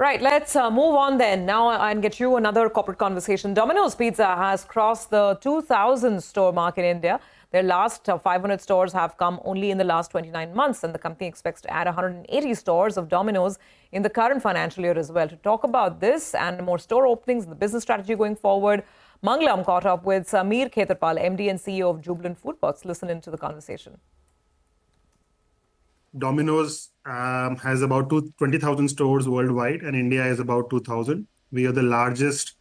Right, let's move on then now and get you another corporate conversation. Domino's Pizza has crossed the 2,000 store mark in India. Their last 500 stores have come only in the last 29 months, and the company expects to add 180 stores of Domino's in the current financial year as well. To talk about this and more store openings and the business strategy going forward, Mangalam caught up with Sameer Khetarpal, MD and CEO of Jubilant FoodWorks. Listen into the conversation. Domino's has about 20,000 stores worldwide, and India is about 2,000. We are the largest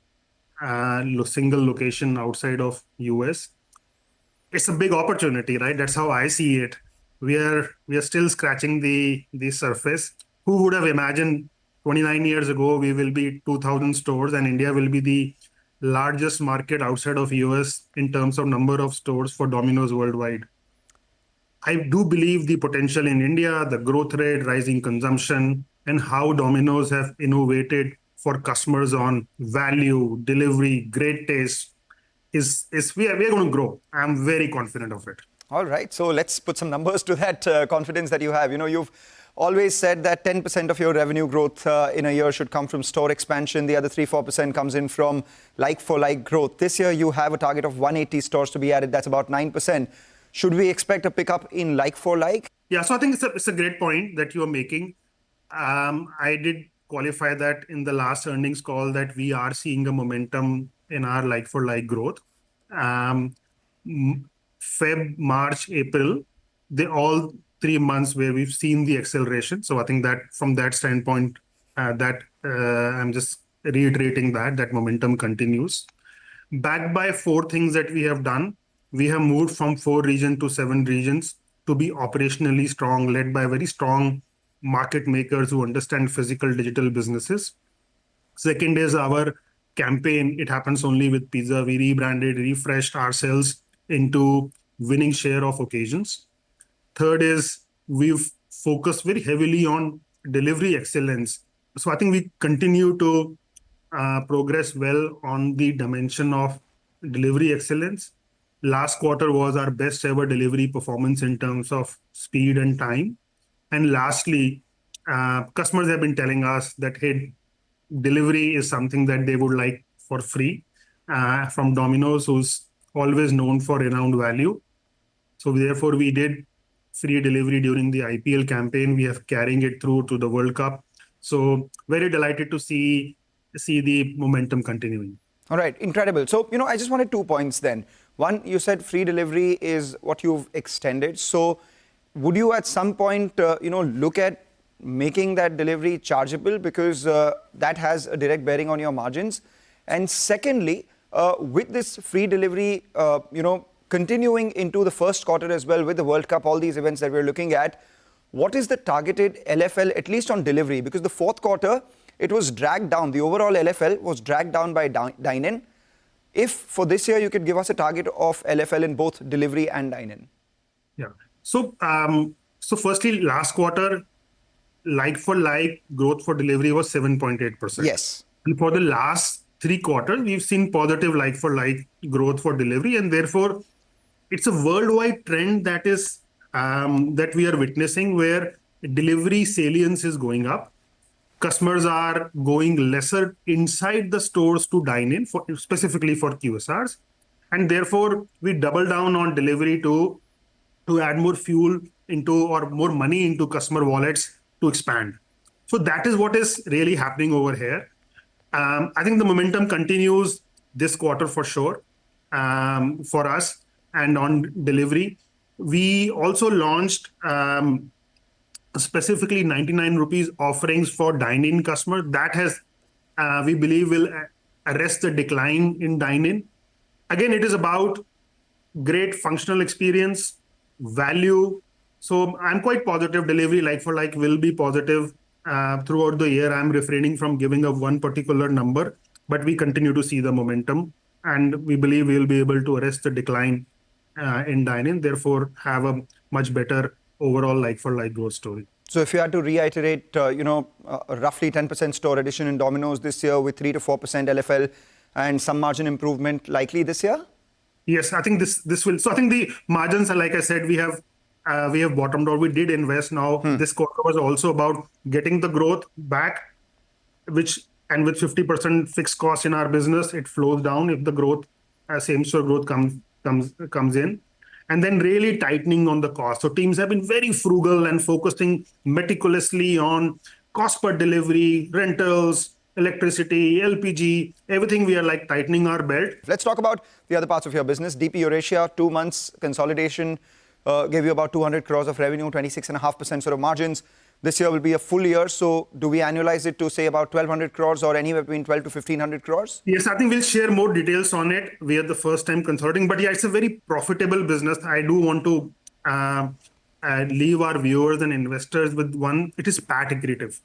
single location outside of US. It's a big opportunity, right? That's how I see it. We are still scratching the surface. Who would have imagined 29 years ago we will be 2,000 stores and India will be the largest market outside of US in terms of number of stores for Domino's worldwide. I do believe the potential in India, the growth rate, rising consumption, and how Domino's have innovated for customers on value, delivery, great taste, we are going to grow. I'm very confident of it. All right, so let's put some numbers to that confidence that you have. You know, you've always said that 10% of your revenue growth in a year should come from store expansion. The other 3-4% comes in from like-for-like growth. This year, you have a target of 180 stores to be added. That's about 9%. Should we expect a pickup in like-for-like? Yeah, so I think it's a great point that you are making. I did qualify that in the last earnings call that we are seeing a momentum in our like-for-like growth. Feb, March, April, they're all 3 months where we've seen the acceleration. So I think that from that standpoint, I'm just reiterating that momentum continues. Backed by 4 things that we have done. We have moved from 4 regions to 7 regions to be operationally strong, led by very strong market makers who understand physical digital businesses. Second is our campaign. It happens only with pizza. We rebranded, refreshed ourselves into winning share of occasions. Third is we've focused very heavily on delivery excellence. So I think we continue to progress well on the dimension of delivery excellence. Last quarter was our best ever delivery performance in terms of speed and time. And lastly, customers have been telling us that, hey, delivery is something that they would like for free from Domino's, who's always known for renowned value. So therefore, we did free delivery during the IPL campaign. We are carrying it through to the World Cup. So very delighted to see the momentum continuing. All right, incredible. So, you know, I just wanted 2 points then. One, you said free delivery is what you've extended. So would you at some point, look at making that delivery chargeable, because that has a direct bearing on your margins? And secondly, with this free delivery, continuing into the first quarter as well with the World Cup, all these events that we're looking at, what is the targeted LFL, at least on delivery? Because the fourth quarter, it was dragged down. The overall LFL was dragged down by dine-in. If for this year, you could give us a target of LFL in both delivery and dine-in. Yeah. So firstly, last quarter, like-for-like growth for delivery was 7.8%. Yes. And for the last 3 quarters, we've seen positive like-for-like growth for delivery. And therefore, it's a worldwide trend that we are witnessing, where delivery salience is going up. Customers are going lesser inside the stores to dine in, specifically for QSRs. And therefore, we double down on delivery to add more fuel into, or more money into customer wallets to expand. So that is what is really happening over here. I think the momentum continues this quarter for sure for us. And on delivery, we also launched specifically 99 rupees offerings for dine-in customers. That has, we believe, will arrest the decline in dine-in. Again, it is about great functional experience, value. So I'm quite positive delivery like-for-like will be positive throughout the year. I'm refraining from giving up one particular number, but we continue to see the momentum, and we believe we'll be able to arrest the decline in dine-in, therefore have a much better overall like-for-like growth story. So if you had to reiterate, roughly 10% store addition in Domino's this year with 3 to 4% LFL and some margin improvement likely this year? Yes, I think this will. So I think the margins are, like I said, we have bottomed out. We did invest now. This quarter was also about getting the growth back. with 50% fixed cost in our business, it flows down if the growth, same store growth comes in. And then really tightening on the cost. So teams have been very frugal and focusing meticulously on cost per delivery, rentals, electricity, LPG, everything. We are like tightening our belt. Let's talk about the other parts of your business. DP Eurasia, 2 months consolidation gave you about 200 crores of revenue, 26.5% sort of margins. This year will be a full year. So do we annualize it to say about 1,200 crores or anywhere between 12 to 1,500 crores? Yes, I think we'll share more details on it. We are the first time consolidating, but yeah, it's a very profitable business. I do want to leave our viewers and investors with one. It is PAT accretive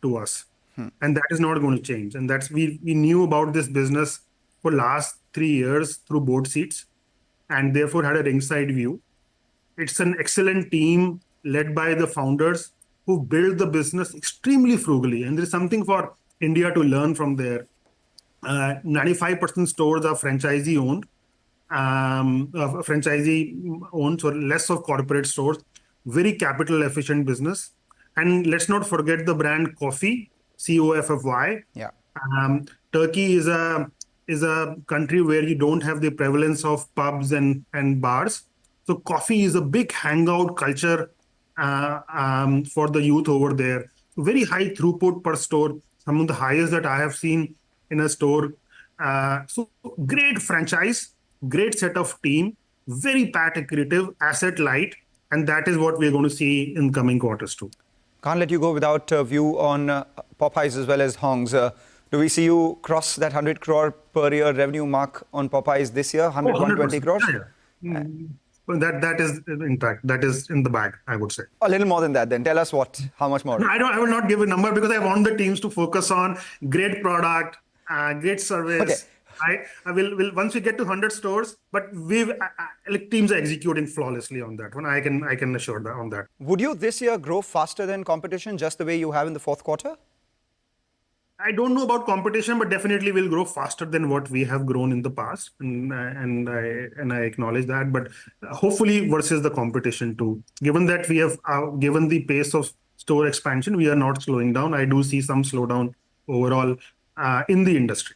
to us. And that is not going to change. And that's we knew about this business for last 3 years through board seats and therefore had a ringside view. It's an excellent team led by the founders who build the business extremely frugally. And there's something for India to learn from there. 95% stores are franchisee owned, so less of corporate stores, very capital efficient business. And let's not forget the brand COFFY, COFFY. Yeah. Turkey is a country where you don't have the prevalence of pubs and bars. So coffee is a big hangout culture for the youth over there. Very high throughput per store, some of the highest that I have seen in a store. So great franchise, great set of team, very PAT accretive, asset light, and that is what we're going to see in coming quarters too. Can't let you go without a view on Popeyes as well as Hong's. Do we see you cross that 100 crore per year revenue mark on Popeyes this year? 120 crores? Yeah. That is intact. That is in the bag, I would say. A little more than that then. Tell us how much more? No, I will not give a number because I want the teams to focus on great product, great service. Okay. I will once we get to 100 stores, but teams are executing flawlessly on that one. I can assure that on that. Would you this year grow faster than competition just the way you have in the fourth quarter? I don't know about competition, but definitely will grow faster than what we have grown in the past, and I acknowledge that. But hopefully versus the competition too. Given that we have given the pace of store expansion, we are not slowing down. I do see some slowdown overall in the industry.